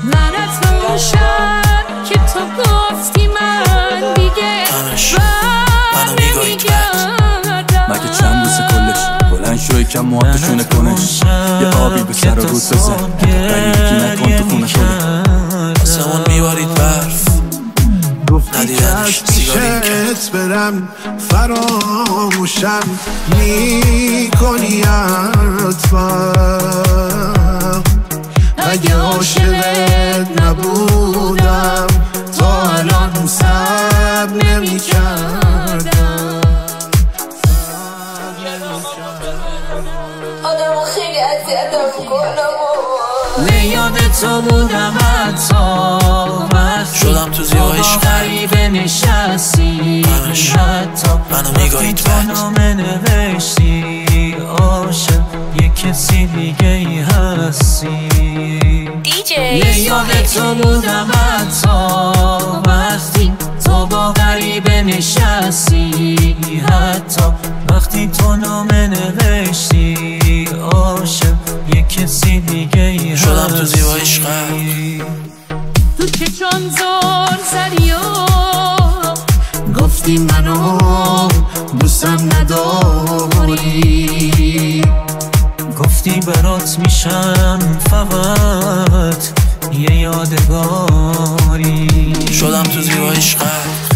من از باشم که تو گفتی من دیگه منو میگاهی تو مگه چند روز کلش بلند شو یکم موهاتو کنش یه آبی به سر و رود بزن غریبگی نکن تو خونه کنه آسمون میبارید برف ندیدنش سیگاری پیشت برم فراموشم میکنی حتما اگه عاشقت نبودم تا الان صبر نمی‌کردم آدمو خیلی اذیتم میکنم یاد تو بودم حتی شدم تو زیبا عشق غریبه نشستی حتی منو میگاهی تو نامه نوشتی عاشق یه کسی دیگه ای هستی یاد تو بودم حتی وقتی تو با غریبه نشستی حتی وقتی تو نامه نوشتی عاشق یه کسی دیگه ای هستی شدم تو زیبا عشق تو که چون زور زدی و گفتی منو دوستم نداری گفتی برات میشم فقط یه یادگاری شدم تو زیبا عشق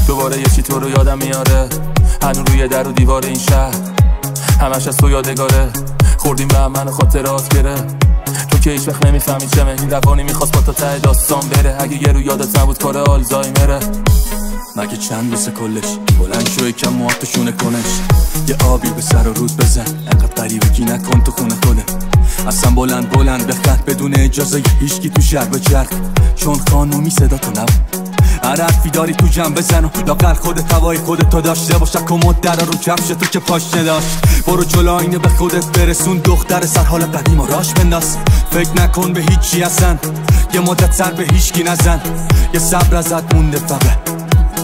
دوباره یه چی تو رو یادم میاره هنو روی در و دیوار این شهر همش از تو یادگاره خوردیم به هم منو خاطرات گره تو که هیچ وقت نمیفهمی چمه این روانی میخواست با تو ته داستان بره اگه یه رو یادت نبود کار آلزایمره مگه چند روز کلش بلند شو یکم موهاتو کنش یه آبی به سر و رود بزن انقدر غریبگی نکن تو خونه کنه اصلا بلند بخط بدون اجازه هیچکی تو شهر بچرخ چون خانومی صدا تو نبود هر حرفی داری تو جمع بزن و لاغر خودت هوای خودت تو داشته باشه کمد در رو کفش تو که پاش نداشت برو جلو آینه به خودت برسون دختر سر حال قدیم و راش بنداز فکر نکن به هیچی اصلا یه مدت سر به هیچکی نزن یه صبر ازت مونده فقط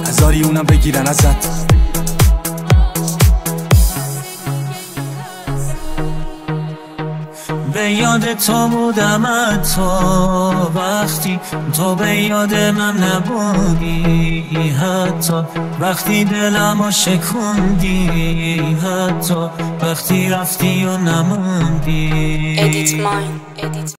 هزاری اونم بگیرن ازت به یاد تو بودم حتی وقتی تو به یاد من نبودی حتی وقتی دلمو شکوندی حتی وقتی رفتی و نموندی